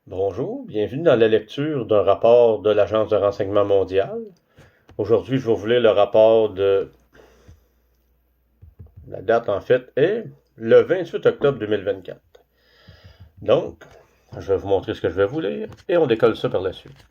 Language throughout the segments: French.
Bonjour, bienvenue dans la lecture d'un rapport de l'Agence de renseignement mondial. Aujourd'hui, je vais vous lire le rapport de... La date, en fait, est le 28 octobre 2024. Donc, je vais vous montrer ce que je vais vous lire et on décolle ça par la suite.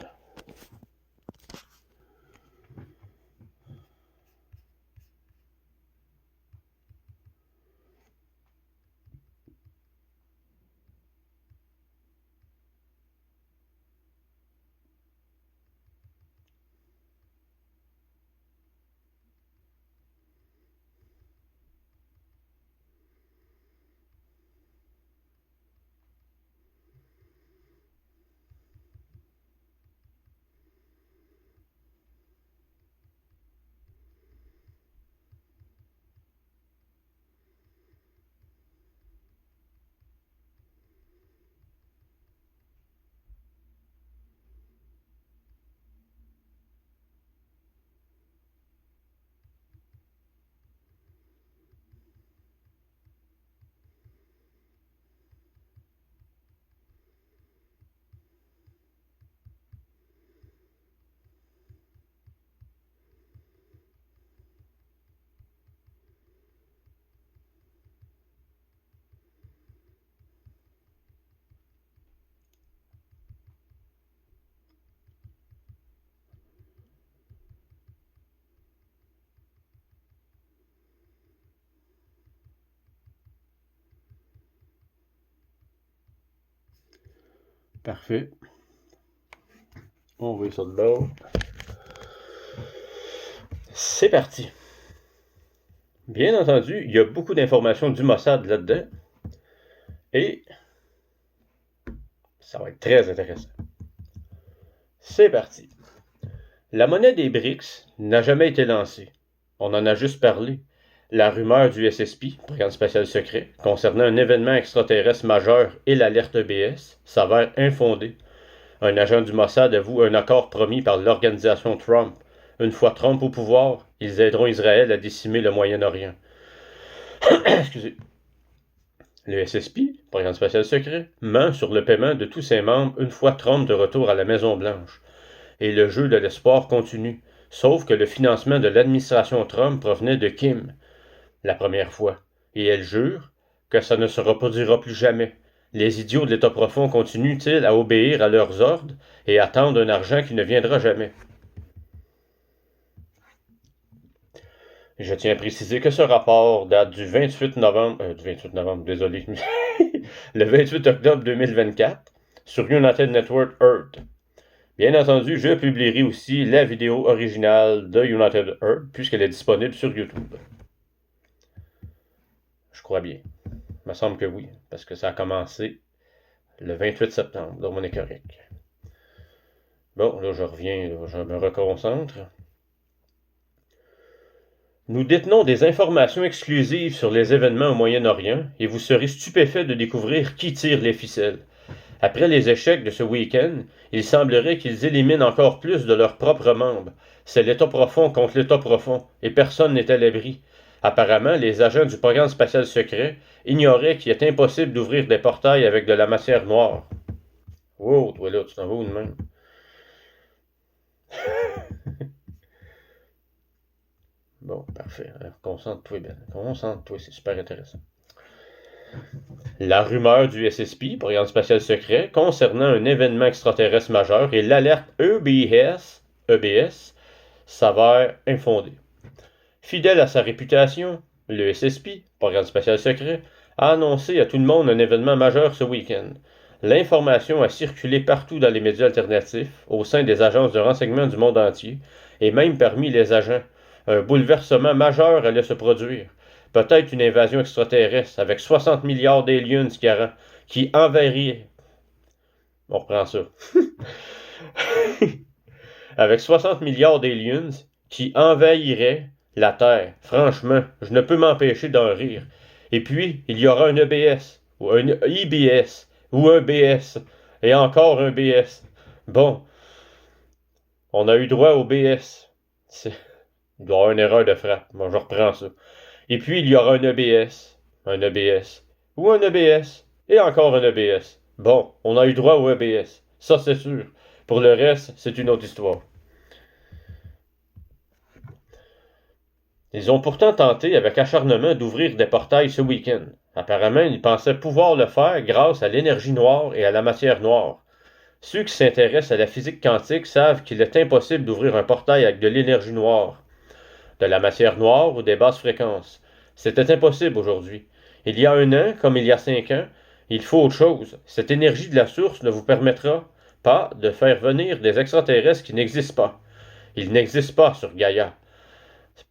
Parfait. On va ça de bord. C'est parti. Bien entendu, il y a beaucoup d'informations du Mossad là-dedans. Et ça va être très intéressant. C'est parti. La monnaie des BRICS n'a jamais été lancée. On en a juste parlé. La rumeur du SSP, Programme spatial secret, concernant un événement extraterrestre majeur et l'alerte EBS s'avère infondée. Un agent du Mossad avoue un accord promis par l'organisation Trump. Une fois Trump au pouvoir, ils aideront Israël à décimer le Moyen-Orient. Excusez. Le SSP, Programme spatial secret, ment sur le paiement de tous ses membres une fois Trump de retour à la Maison-Blanche. Et le jeu de l'espoir continue, sauf que le financement de l'administration Trump provenait de Kim, la première fois, et elle jure que ça ne se reproduira plus jamais. Les idiots de l'État profond continuent-ils à obéir à leurs ordres et attendent un argent qui ne viendra jamais? Je tiens à préciser que ce rapport date du 28 novembre, désolé, le 28 octobre 2024 sur United Network Earth. Bien entendu, je publierai aussi la vidéo originale de United Earth puisqu'elle est disponible sur YouTube. Je crois bien. Il me semble que oui, parce que ça a commencé le 28 septembre, donc on est correct. Bon, là, je reviens, je me reconcentre. Nous détenons des informations exclusives sur les événements au Moyen-Orient et vous serez stupéfait de découvrir qui tire les ficelles. Après les échecs de ce week-end, il semblerait qu'ils éliminent encore plus de leurs propres membres. C'est l'État profond contre l'État profond, et personne n'est à l'abri. Apparemment, les agents du programme spatial secret ignoraient qu'il est impossible d'ouvrir des portails avec de la matière noire. Wow, toi là, tu t'en vas où de même? Bon, parfait. Alors, concentre-toi, Ben. Concentre-toi, c'est super intéressant. La rumeur du SSP, Programme spatial secret, concernant un événement extraterrestre majeur et l'alerte EBS s'avère infondée. Fidèle à sa réputation, le SSP, Programme spatial secret, a annoncé à tout le monde un événement majeur ce week-end. L'information a circulé partout dans les médias alternatifs, au sein des agences de renseignement du monde entier, et même parmi les agents. Un bouleversement majeur allait se produire. Peut-être une invasion extraterrestre avec 60 milliards d'aliens qui envahiraient. On reprend ça. Avec 60 milliards d'aliens qui envahiraient la Terre. Franchement, je ne peux m'empêcher d'en rire. Et puis, il y aura un EBS, ou un IBS, ou un BS, et encore un BS. Bon, on a eu droit au BS. Il doit y avoir une erreur de frappe. Bon, je reprends ça. Et puis, il y aura un EBS, ou un EBS, et encore un EBS. Bon, on a eu droit au EBS. Ça, c'est sûr. Pour le reste, c'est une autre histoire. Ils ont pourtant tenté avec acharnement d'ouvrir des portails ce week-end. Apparemment, ils pensaient pouvoir le faire grâce à l'énergie noire et à la matière noire. Ceux qui s'intéressent à la physique quantique savent qu'il est impossible d'ouvrir un portail avec de l'énergie noire, de la matière noire ou des basses fréquences. C'était impossible aujourd'hui. Il y a 1 an, comme il y a 5 ans, il faut autre chose. Cette énergie de la source ne vous permettra pas de faire venir des extraterrestres qui n'existent pas. Ils n'existent pas sur Gaïa.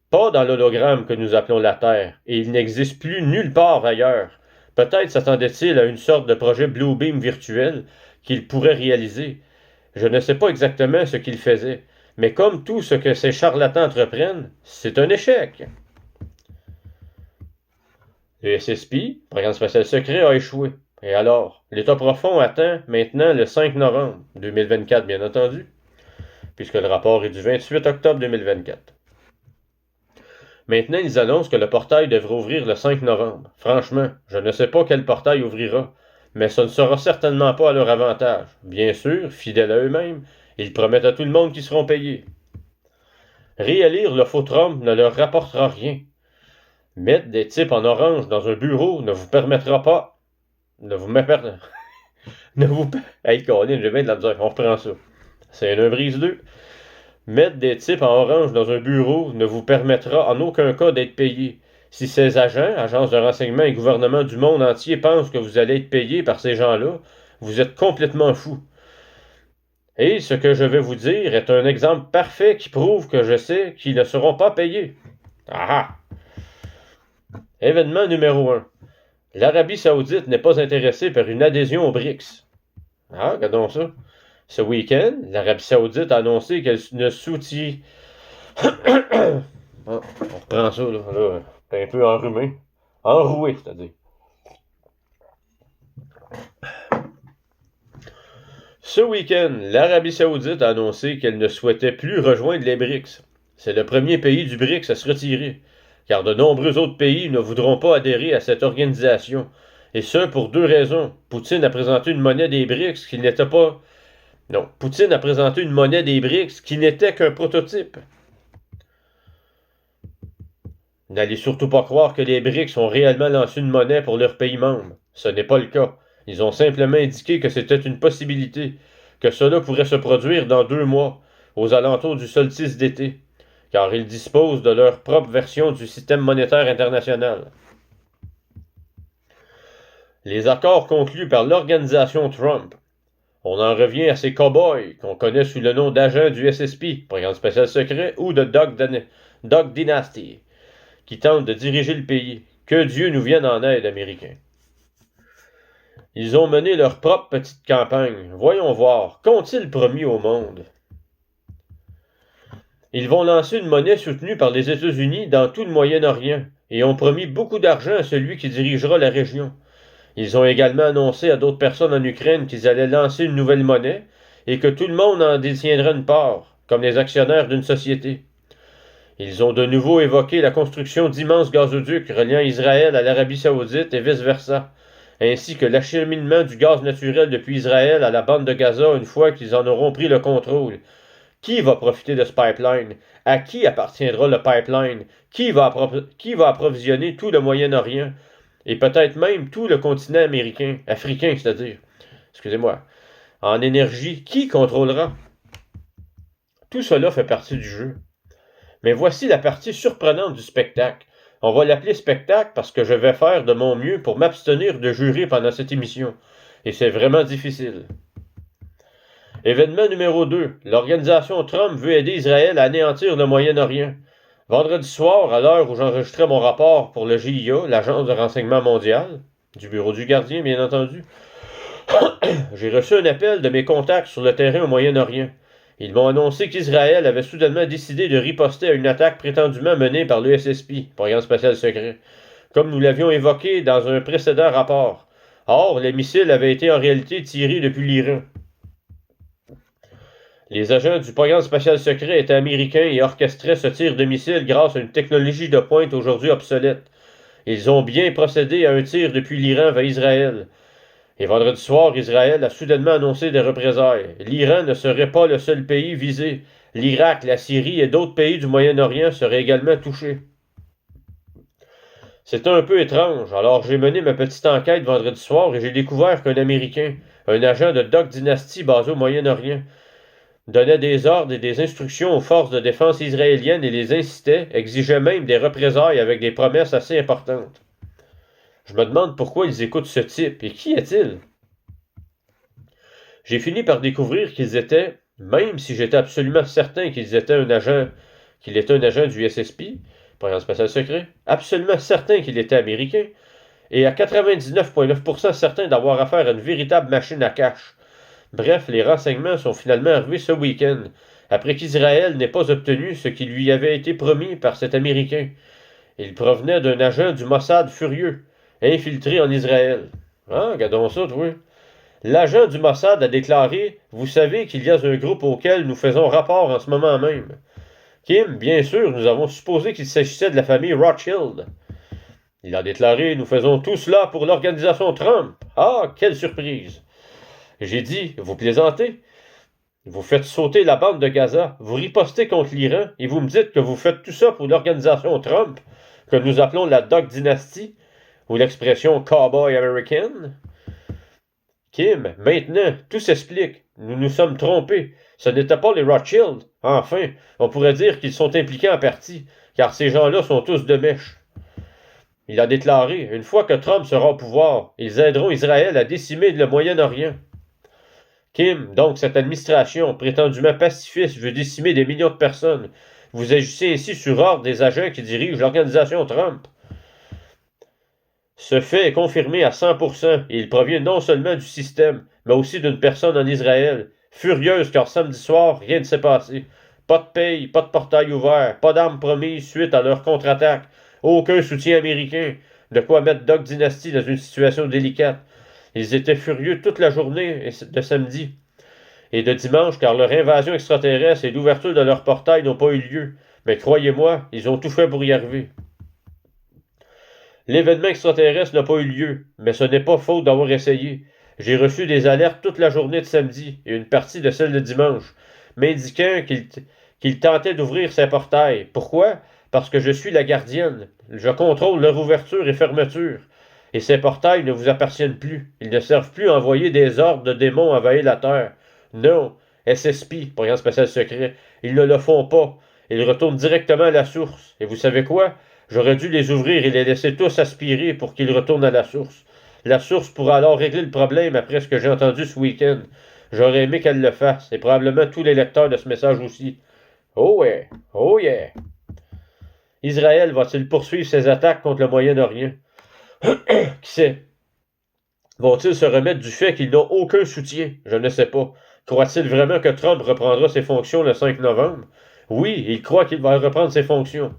Pas dans l'hologramme que nous appelons la Terre, et il n'existe plus nulle part ailleurs. Peut-être s'attendait-il à une sorte de projet Blue Beam virtuel qu'il pourrait réaliser. Je ne sais pas exactement ce qu'il faisait, mais comme tout ce que ces charlatans entreprennent, c'est un échec. Le SSP, Programme spatial secret, a échoué. Et alors, l'État profond attend maintenant le 5 novembre 2024, bien entendu, puisque le rapport est du 28 octobre 2024. Maintenant, ils annoncent que le portail devrait ouvrir le 5 novembre. Franchement, je ne sais pas quel portail ouvrira, mais ce ne sera certainement pas à leur avantage. Bien sûr, fidèles à eux-mêmes, ils promettent à tout le monde qu'ils seront payés. Réélire le faux Trump ne leur rapportera rien. Mettre des types en orange dans un bureau ne vous permettra pas... Ne vous mettre... ne vous... Hey, Colin, j'ai bien de la misère. On reprend ça. C'est un brise 2. Mettre des types en orange dans un bureau ne vous permettra en aucun cas d'être payé. Si ces agents, agences de renseignement et gouvernements du monde entier pensent que vous allez être payé par ces gens-là, vous êtes complètement fou. Et ce que je vais vous dire est un exemple parfait qui prouve que je sais qu'ils ne seront pas payés. Ah ah! Événement numéro 1. L'Arabie Saoudite n'est pas intéressée par une adhésion aux BRICS. Ah, regardons ça. Ce week-end, l'Arabie Saoudite a annoncé qu'elle ne soutient... on reprend ça, là. T'es un peu enrhumé. Enroué, c'est-à-dire. Ce week-end, l'Arabie Saoudite a annoncé qu'elle ne souhaitait plus rejoindre les BRICS. C'est le premier pays du BRICS à se retirer, car de nombreux autres pays ne voudront pas adhérer à cette organisation. Et ce, pour 2 raisons. Poutine a présenté une monnaie des BRICS qui n'était pas... Non, Poutine a présenté une monnaie des BRICS qui n'était qu'un prototype. N'allez surtout pas croire que les BRICS ont réellement lancé une monnaie pour leurs pays membres. Ce n'est pas le cas. Ils ont simplement indiqué que c'était une possibilité, que cela pourrait se produire dans 2 mois, aux alentours du solstice d'été, car ils disposent de leur propre version du système monétaire international. Les accords conclus par l'organisation Trump. On en revient à ces cow-boys qu'on connaît sous le nom d'agents du SSP, Programme spatial secret, ou de Dog Dynasty, qui tentent de diriger le pays. Que Dieu nous vienne en aide, Américains. Ils ont mené leur propre petite campagne. Voyons voir, qu'ont-ils promis au monde? Ils vont lancer une monnaie soutenue par les États-Unis dans tout le Moyen-Orient et ont promis beaucoup d'argent à celui qui dirigera la région. Ils ont également annoncé à d'autres personnes en Ukraine qu'ils allaient lancer une nouvelle monnaie et que tout le monde en détiendrait une part, comme les actionnaires d'une société. Ils ont de nouveau évoqué la construction d'immenses gazoducs reliant Israël à l'Arabie Saoudite et vice-versa, ainsi que l'acheminement du gaz naturel depuis Israël à la bande de Gaza une fois qu'ils en auront pris le contrôle. Qui va profiter de ce pipeline? À qui appartiendra le pipeline? Qui va approvisionner tout le Moyen-Orient? Et peut-être même tout le continent africain, c'est-à-dire, excusez-moi, en énergie, qui contrôlera? Tout cela fait partie du jeu. Mais voici la partie surprenante du spectacle. On va l'appeler spectacle parce que je vais faire de mon mieux pour m'abstenir de jurer pendant cette émission. Et c'est vraiment difficile. Événement numéro 2. L'organisation Trump veut aider Israël à anéantir le Moyen-Orient. Vendredi soir, à l'heure où j'enregistrais mon rapport pour le GIA, l'Agence de renseignement mondial, du Bureau du gardien, bien entendu, j'ai reçu un appel de mes contacts sur le terrain au Moyen-Orient. Ils m'ont annoncé qu'Israël avait soudainement décidé de riposter à une attaque prétendument menée par l'ESSP, Programme spatial secret, comme nous l'avions évoqué dans un précédent rapport. Or, les missiles avaient été en réalité tirés depuis l'Iran. Les agents du Programme spatial secret étaient américains et orchestraient ce tir de missiles grâce à une technologie de pointe aujourd'hui obsolète. Ils ont bien procédé à un tir depuis l'Iran vers Israël. Et vendredi soir, Israël a soudainement annoncé des représailles. L'Iran ne serait pas le seul pays visé. L'Irak, la Syrie et d'autres pays du Moyen-Orient seraient également touchés. C'était un peu étrange, alors j'ai mené ma petite enquête vendredi soir et j'ai découvert qu'un Américain, un agent de Doc Dynasty basé au Moyen-Orient, donnait des ordres et des instructions aux forces de défense israéliennes et les incitait, exigeait même des représailles avec des promesses assez importantes. Je me demande pourquoi ils écoutent ce type, et qui est-il? J'ai fini par découvrir qu'ils étaient, même si j'étais absolument certain qu'il était un agent du SSP, Programme spatial secret, absolument certain qu'il était américain, et à 99,9% certain d'avoir affaire à une véritable machine à cash. Bref, les renseignements sont finalement arrivés ce week-end, après qu'Israël n'ait pas obtenu ce qui lui avait été promis par cet Américain. Il provenait d'un agent du Mossad furieux, infiltré en Israël. Ah, regardons ça, oui. L'agent du Mossad a déclaré « Vous savez qu'il y a un groupe auquel nous faisons rapport en ce moment même. » Kim, bien sûr, nous avons supposé qu'il s'agissait de la famille Rothschild. Il a déclaré « Nous faisons tout cela pour l'organisation Trump. » Ah, quelle surprise! J'ai dit « Vous plaisantez? Vous faites sauter la bande de Gaza, vous ripostez contre l'Iran, et vous me dites que vous faites tout ça pour l'organisation Trump, que nous appelons la Doc Dynasty, ou l'expression cowboy américaine? » Kim, maintenant, tout s'explique. Nous nous sommes trompés. Ce n'étaient pas les Rothschild. Enfin, on pourrait dire qu'ils sont impliqués en partie, car ces gens-là sont tous de mèche. Il a déclaré, une fois que Trump sera au pouvoir, ils aideront Israël à décimer le Moyen-Orient. Kim, donc cette administration, prétendument pacifiste, veut décimer des millions de personnes. Vous agissez ainsi sur ordre des agents qui dirigent l'organisation Trump. Ce fait est confirmé à 100%, et il provient non seulement du système, mais aussi d'une personne en Israël, furieuse car samedi soir, rien ne s'est passé. Pas de paye, pas de portail ouvert, pas d'armes promises suite à leur contre-attaque, aucun soutien américain, de quoi mettre Doc Dynasty dans une situation délicate. Ils étaient furieux toute la journée de samedi et de dimanche car leur invasion extraterrestre et l'ouverture de leur portail n'ont pas eu lieu, mais croyez-moi, ils ont tout fait pour y arriver. L'événement extraterrestre n'a pas eu lieu, mais ce n'est pas faute d'avoir essayé. J'ai reçu des alertes toute la journée de samedi et une partie de celle de dimanche, m'indiquant qu'il tentait d'ouvrir ses portails. Pourquoi? Parce que je suis la gardienne. Je contrôle leur ouverture et fermeture. Et ces portails ne vous appartiennent plus. Ils ne servent plus à envoyer des ordres de démons envahir la Terre. Non, SSP, Programme spatial secret, ils ne le font pas. Ils retournent directement à la source. Et vous savez quoi? J'aurais dû les ouvrir et les laisser tous aspirer pour qu'ils retournent à la source. La source pourra alors régler le problème après ce que j'ai entendu ce week-end. J'aurais aimé qu'elle le fasse, et probablement tous les lecteurs de ce message aussi. Oh ouais, oh yeah. Israël va-t-il poursuivre ses attaques contre le Moyen-Orient? Qui sait? Vont-ils se remettre du fait qu'ils n'ont aucun soutien? Je ne sais pas. Croit-il vraiment que Trump reprendra ses fonctions le 5 novembre? Oui, il croit qu'il va reprendre ses fonctions.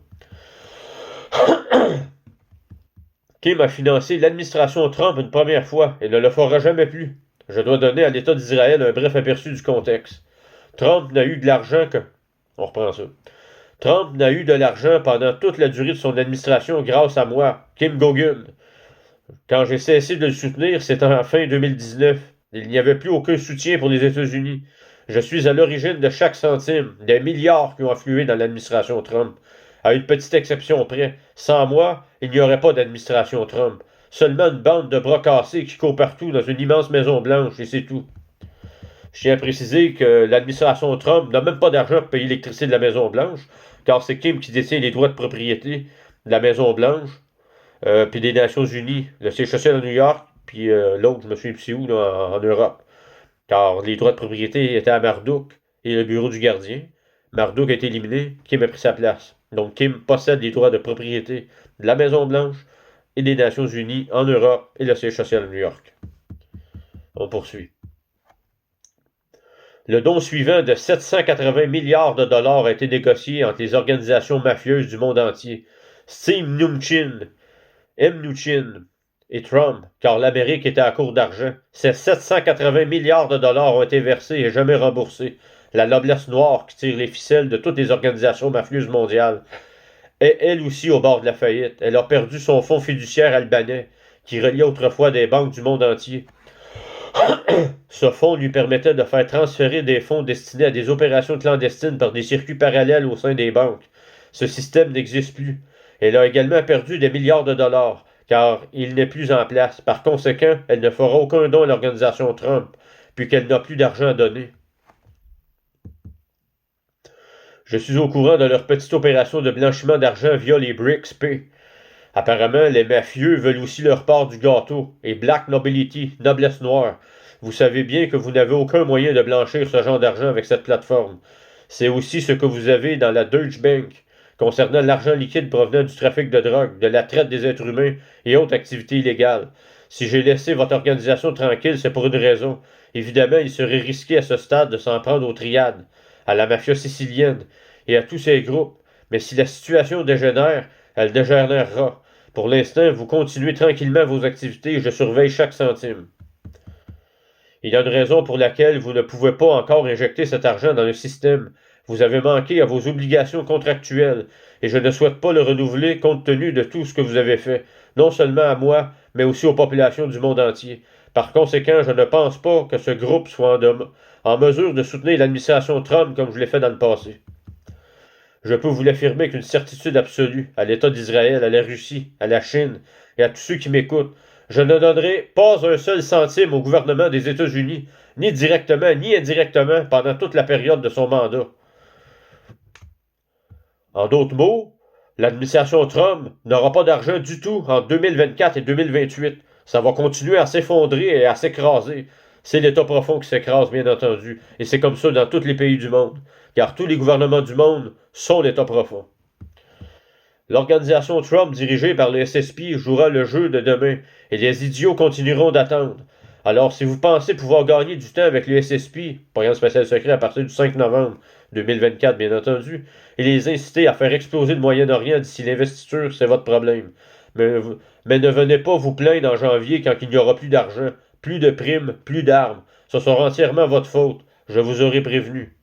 Kim a financé l'administration Trump une première fois et ne le fera jamais plus. Je dois donner à l'État d'Israël un bref aperçu du contexte. Trump n'a eu de l'argent que... On reprend ça. Trump n'a eu de l'argent pendant toute la durée de son administration grâce à moi, Kim Gogan. Quand j'ai cessé de le soutenir, c'était en fin 2019. Il n'y avait plus aucun soutien pour les États-Unis. Je suis à l'origine de chaque centime, des milliards qui ont afflué dans l'administration Trump. À une petite exception près. Sans moi, il n'y aurait pas d'administration Trump. Seulement une bande de bras cassés qui court partout dans une immense maison blanche, et c'est tout. Je tiens à préciser que l'administration Trump n'a même pas d'argent pour payer l'électricité de la Maison Blanche, car c'est Kim qui détient les droits de propriété de la Maison Blanche, puis des Nations Unies, le siège social à New York, puis l'autre, je me souviens plus où, là, en Europe. Car les droits de propriété étaient à Marduk et le bureau du gardien. Marduk a été éliminé, Kim a pris sa place. Donc Kim possède les droits de propriété de la Maison Blanche et des Nations Unies en Europe et le siège social à New York. On poursuit. Le don suivant de 780 milliards de dollars a été négocié entre les organisations mafieuses du monde entier. Steve Mnuchin et Trump, car l'Amérique était à court d'argent. Ces 780 milliards de dollars ont été versés et jamais remboursés. La noblesse noire qui tire les ficelles de toutes les organisations mafieuses mondiales est elle aussi au bord de la faillite. Elle a perdu son fonds fiduciaire albanais, qui reliait autrefois des banques du monde entier. Ce fonds lui permettait de faire transférer des fonds destinés à des opérations clandestines par des circuits parallèles au sein des banques. Ce système n'existe plus. Elle a également perdu des milliards de dollars, car il n'est plus en place. Par conséquent, elle ne fera aucun don à l'organisation Trump, puis qu'elle n'a plus d'argent à donner. Je suis au courant de leur petite opération de blanchiment d'argent via les BRICS P. Apparemment, les mafieux veulent aussi leur part du gâteau, et Black Nobility, noblesse noire. Vous savez bien que vous n'avez aucun moyen de blanchir ce genre d'argent avec cette plateforme. C'est aussi ce que vous avez dans la Deutsche Bank, concernant l'argent liquide provenant du trafic de drogue, de la traite des êtres humains et autres activités illégales. Si j'ai laissé votre organisation tranquille, c'est pour une raison. Évidemment, il serait risqué à ce stade de s'en prendre aux triades, à la mafia sicilienne et à tous ces groupes. Mais si la situation dégénère, elle dégénérera. Pour l'instant, vous continuez tranquillement vos activités et je surveille chaque centime. Il y a une raison pour laquelle vous ne pouvez pas encore injecter cet argent dans le système. Vous avez manqué à vos obligations contractuelles, et je ne souhaite pas le renouveler compte tenu de tout ce que vous avez fait, non seulement à moi, mais aussi aux populations du monde entier. Par conséquent, je ne pense pas que ce groupe soit en mesure de soutenir l'administration Trump comme je l'ai fait dans le passé. Je peux vous l'affirmer qu'une certitude absolue, à l'État d'Israël, à la Russie, à la Chine et à tous ceux qui m'écoutent, je ne donnerai pas un seul centime au gouvernement des États-Unis, ni directement ni indirectement, pendant toute la période de son mandat. En d'autres mots, l'administration Trump n'aura pas d'argent du tout en 2024 et 2028. Ça va continuer à s'effondrer et à s'écraser. C'est l'État profond qui s'écrase, bien entendu, et c'est comme ça dans tous les pays du monde, car tous les gouvernements du monde sont l'État profond. L'organisation Trump dirigée par le SSP jouera le jeu de demain, et les idiots continueront d'attendre. Alors, si vous pensez pouvoir gagner du temps avec le SSP, programme spatial secret à partir du 5 novembre 2024, bien entendu, et les inciter à faire exploser le Moyen-Orient d'ici l'investiture, c'est votre problème. Mais ne venez pas vous plaindre en janvier quand il n'y aura plus d'argent, plus de primes, plus d'armes. Ce sera entièrement votre faute. Je vous aurai prévenu.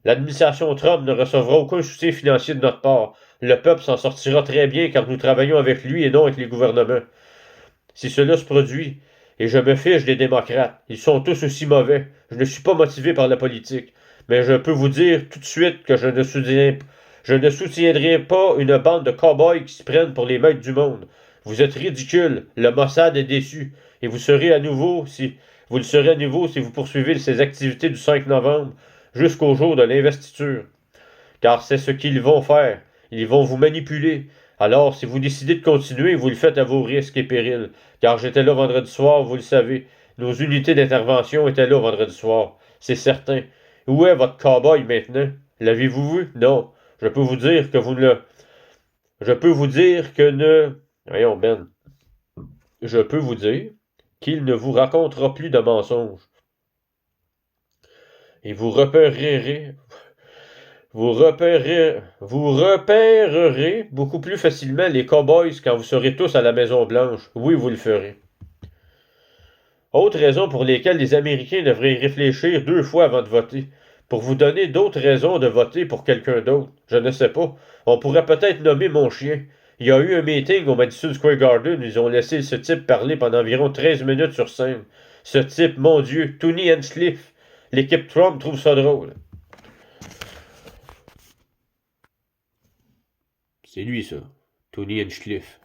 L'administration Trump ne recevra aucun soutien financier de notre part. Le peuple s'en sortira très bien car nous travaillons avec lui et non avec les gouvernements. Si cela se produit, et je me fiche des démocrates, ils sont tous aussi mauvais. Je ne suis pas motivé par la politique. Mais je peux vous dire tout de suite que je ne soutiendrai pas une bande de cow-boys qui se prennent pour les maîtres du monde. Vous êtes ridicules. Le Mossad est déçu. Et vous le serez à nouveau si vous poursuivez ces activités du 5 novembre jusqu'au jour de l'investiture. Car c'est ce qu'ils vont faire. Ils vont vous manipuler. Alors, si vous décidez de continuer, vous le faites à vos risques et périls. Car j'étais là vendredi soir, vous le savez. Nos unités d'intervention étaient là vendredi soir. C'est certain. Où est votre cow-boy maintenant? L'avez-vous vu? Non. Je peux vous dire que vous ne... Je peux vous dire que ne... Voyons, Ben. Je peux vous dire qu'il ne vous racontera plus de mensonges. Et vous repérerez beaucoup plus facilement les cow-boys quand vous serez tous à la Maison-Blanche. Oui, vous le ferez. Autre raison pour lesquelles les Américains devraient y réfléchir 2 fois avant de voter. Pour vous donner d'autres raisons de voter pour quelqu'un d'autre. Je ne sais pas. On pourrait peut-être nommer mon chien. Il y a eu un meeting au Madison Square Garden. Ils ont laissé ce type parler pendant environ 13 minutes sur scène. Ce type, mon Dieu, Tony Hinchcliffe. L'équipe Trump trouve ça drôle. C'est lui, ça. Tony Hinchcliffe.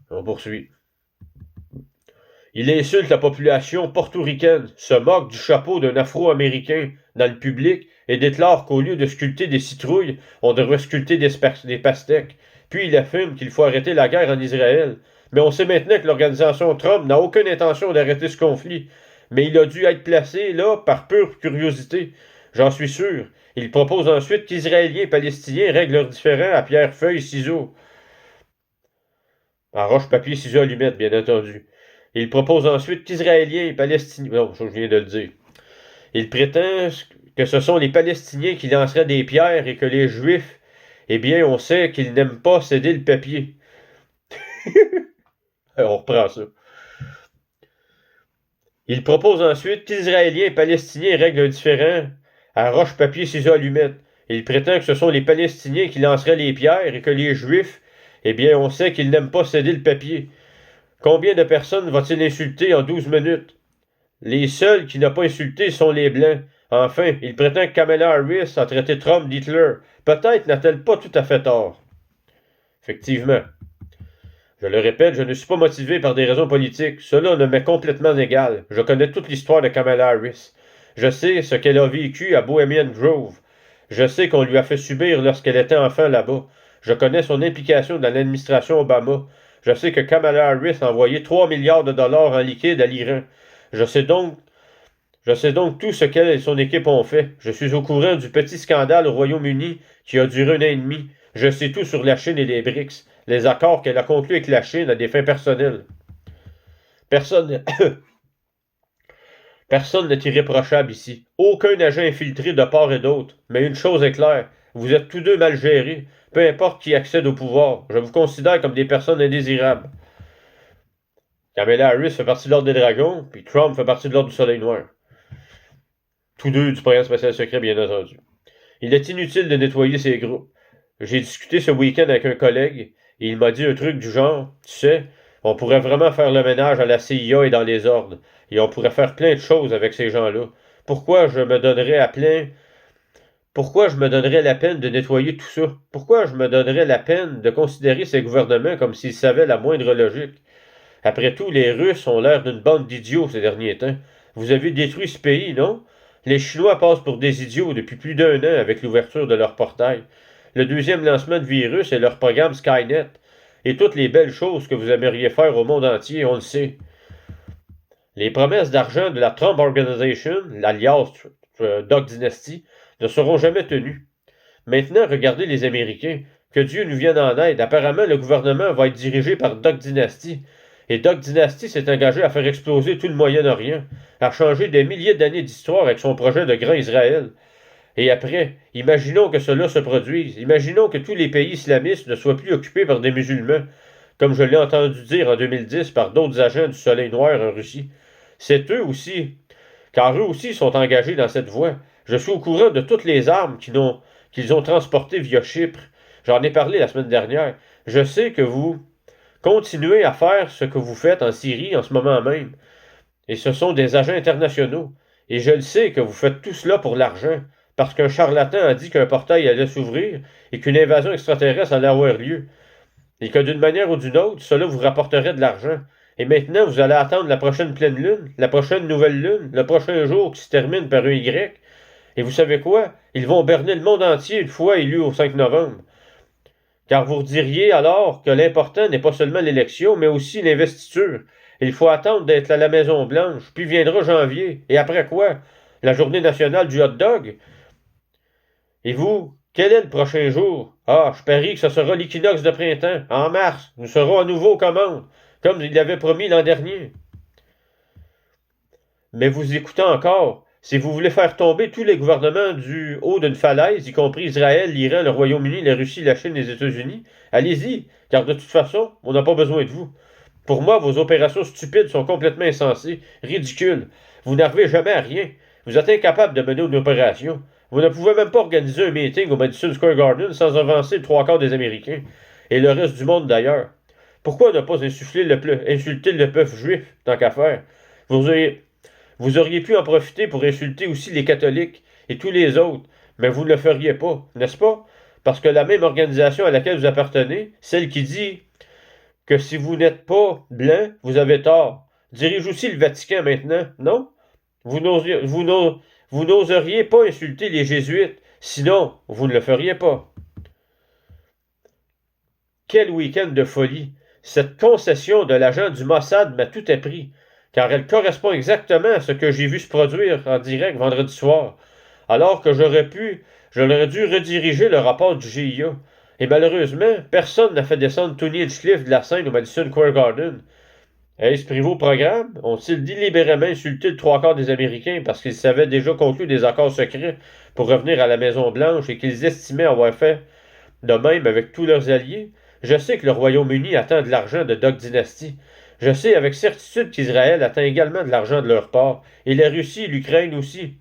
On poursuit. Il insulte la population portoricaine, se moque du chapeau d'un Afro-Américain dans le public et déclare qu'au lieu de sculpter des citrouilles, on devrait sculpter des pastèques. Puis il affirme qu'il faut arrêter la guerre en Israël. Mais on sait maintenant que l'organisation Trump n'a aucune intention d'arrêter ce conflit. Mais il a dû être placé là par pure curiosité. J'en suis sûr. Il propose ensuite qu'Israéliens et Palestiniens règlent leurs différends à pierre, feuille, ciseaux. À roche, papier, ciseaux, allumettes, bien entendu. Il propose ensuite qu'Israéliens et Palestiniens... Non, je viens de le dire. Il prétend que ce sont les Palestiniens qui lanceraient des pierres et que les Juifs, eh bien, on sait qu'ils n'aiment pas céder le papier. On reprend ça. Il propose ensuite qu'Israéliens et Palestiniens règlent un différend à roche, papier, ciseaux, allumettes. Il prétend que ce sont les Palestiniens qui lanceraient les pierres et que les Juifs, eh bien, on sait qu'ils n'aiment pas céder le papier. Combien de personnes va-t-il insulter en 12 minutes? Les seuls qui n'ont pas insulté sont les Blancs. Enfin, il prétend que Kamala Harris a traité Trump d'Hitler. Peut-être n'a-t-elle pas tout à fait tort. Effectivement. Je le répète, je ne suis pas motivé par des raisons politiques. Cela ne m'est complètement égal. Je connais toute l'histoire de Kamala Harris. Je sais ce qu'elle a vécu à Bohemian Grove. Je sais qu'on lui a fait subir lorsqu'elle était enfant là-bas. Je connais son implication dans l'administration Obama. Je sais que Kamala Harris a envoyé 3 milliards de dollars en liquide à l'Iran. Je sais donc tout ce qu'elle et son équipe ont fait. Je suis au courant du petit scandale au Royaume-Uni qui a duré 1 an et demi. Je sais tout sur la Chine et les BRICS, les accords qu'elle a conclus avec la Chine à des fins personnelles. Personne n'est irréprochable ici. Aucun agent infiltré de part et d'autre. Mais une chose est claire, vous êtes tous deux mal gérés. Peu importe qui accède au pouvoir, je vous considère comme des personnes indésirables. Kamala Harris fait partie de l'Ordre des Dragons, puis Trump fait partie de l'Ordre du Soleil Noir. Tous deux du programme spatial secret, bien entendu. Il est inutile de nettoyer ces groupes. J'ai discuté ce week-end avec un collègue, et il m'a dit un truc du genre, tu sais, on pourrait vraiment faire le ménage à la CIA et dans les ordres, et on pourrait faire plein de choses avec ces gens-là. Pourquoi je me donnerais la peine de nettoyer tout ça? Pourquoi je me donnerais la peine de considérer ces gouvernements comme s'ils savaient la moindre logique? Après tout, les Russes ont l'air d'une bande d'idiots ces derniers temps. Vous avez détruit ce pays, non? Les Chinois passent pour des idiots depuis plus d'1 an avec l'ouverture de leur portail. Le deuxième lancement de virus est leur programme Skynet. Et toutes les belles choses que vous aimeriez faire au monde entier, on le sait. Les promesses d'argent de la Trump Organization, l'alias Duck Dynasty, ne seront jamais tenues. Maintenant, regardez les Américains. Que Dieu nous vienne en aide. Apparemment, le gouvernement va être dirigé par Duck Dynasty. Et Duck Dynasty s'est engagé à faire exploser tout le Moyen-Orient, à changer des milliers d'années d'histoire avec son projet de Grand Israël. Et après, imaginons que cela se produise. Imaginons que tous les pays islamistes ne soient plus occupés par des musulmans, comme je l'ai entendu dire en 2010 par d'autres agents du Soleil Noir en Russie. C'est eux aussi, car eux aussi sont engagés dans cette voie. Je suis au courant de toutes les armes qu'ils ont transportées via Chypre. J'en ai parlé la semaine dernière. Je sais que vous continuez à faire ce que vous faites en Syrie en ce moment même. Et ce sont des agents internationaux. Et je le sais que vous faites tout cela pour l'argent, parce qu'un charlatan a dit qu'un portail allait s'ouvrir et qu'une invasion extraterrestre allait avoir lieu. Et que d'une manière ou d'une autre, cela vous rapporterait de l'argent. Et maintenant, vous allez attendre la prochaine pleine lune, la prochaine nouvelle lune, le prochain jour qui se termine par un Y. Et vous savez quoi? Ils vont berner le monde entier une fois élu au 5 novembre. Car vous diriez alors que l'important n'est pas seulement l'élection, mais aussi l'investiture. Il faut attendre d'être à la Maison-Blanche, puis viendra janvier. Et après quoi? La journée nationale du hot dog? Et vous, quel est le prochain jour? Ah, je parie que ce sera l'équinoxe de printemps. En mars, nous serons à nouveau aux commandes, comme il l'avait promis l'an dernier. Mais vous écoutez encore. Si vous voulez faire tomber tous les gouvernements du haut d'une falaise, y compris Israël, l'Iran, le Royaume-Uni, la Russie, la Chine, les États-Unis, allez-y, car de toute façon, on n'a pas besoin de vous. Pour moi, vos opérations stupides sont complètement insensées, ridicules. Vous n'arrivez jamais à rien. Vous êtes incapable de mener une opération. Vous ne pouvez même pas organiser un meeting au Madison Square Garden sans avancer le 3 quarts des Américains, et le reste du monde d'ailleurs. Pourquoi ne pas insulter le peuple juif, tant qu'à faire? Vous auriez pu en profiter pour insulter aussi les catholiques et tous les autres, mais vous ne le feriez pas, n'est-ce pas? Parce que la même organisation à laquelle vous appartenez, celle qui dit que si vous n'êtes pas blanc, vous avez tort, dirige aussi le Vatican maintenant, non? Vous n'oseriez pas insulter les jésuites, sinon vous ne le feriez pas. Quel week-end de folie! Cette concession de l'agent du Mossad m'a tout appris, car elle correspond exactement à ce que j'ai vu se produire en direct vendredi soir, alors que j'aurais dû rediriger le rapport du GIA. Et malheureusement, personne n'a fait descendre Tony Hinchcliffe de la scène au Madison Square Garden. Est-ce pris au programme? Ont-ils délibérément insulté le 3 quarts des Américains parce qu'ils savaient déjà conclu des accords secrets pour revenir à la Maison-Blanche et qu'ils estimaient avoir fait de même avec tous leurs alliés? Je sais que le Royaume-Uni attend de l'argent de Duck Dynasty. Je sais avec certitude qu'Israël attend également de l'argent de leur part, et la Russie et l'Ukraine aussi.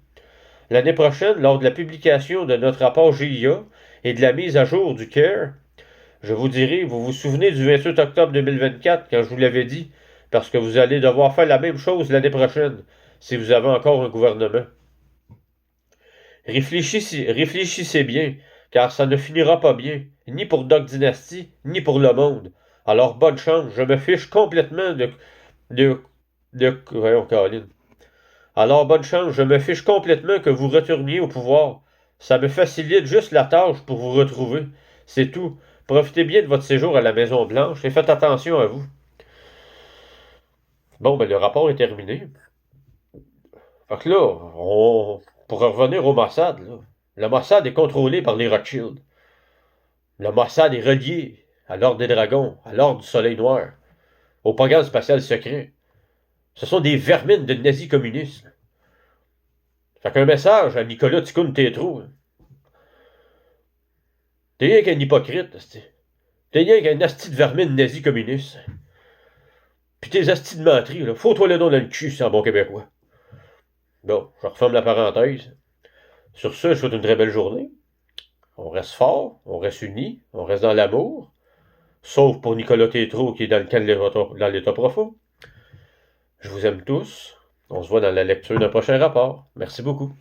L'année prochaine, lors de la publication de notre rapport GIA et de la mise à jour du CARE, je vous dirai, vous vous souvenez du 28 octobre 2024, quand je vous l'avais dit, parce que vous allez devoir faire la même chose l'année prochaine, si vous avez encore un gouvernement. Réfléchissez bien, car ça ne finira pas bien, ni pour Doc Dynasty, ni pour le monde. Alors bonne chance, je me fiche complètement voyons, Caroline. Alors bonne chance, je me fiche complètement que vous retourniez au pouvoir. Ça me facilite juste la tâche pour vous retrouver. C'est tout. Profitez bien de votre séjour à la Maison-Blanche et faites attention à vous. Bon, ben le rapport est terminé. Fait que là, pour revenir au Mossad, là, le Mossad est contrôlé par les Rothschild. Le Mossad est relié à l'Ordre des Dragons, à l'Ordre du Soleil Noir, au programme spatial secret. Ce sont des vermines de nazis communistes. Fait qu'un message à Nicolas Ticoun Tétro. T'es rien qu'un hypocrite, t'es rien qu'un asti de vermine nazi communiste. Pis tes astis de menterie, là, faut-toi le nom dans le cul, c'est un bon québécois. Bon, je referme la parenthèse. Sur ce, je souhaite une très belle journée. On reste fort, on reste unis, on reste dans l'amour. Sauf pour Nicolas Tétro qui est dans le camp dans l'état profond. Je vous aime tous. On se voit dans la lecture d'un prochain rapport. Merci beaucoup.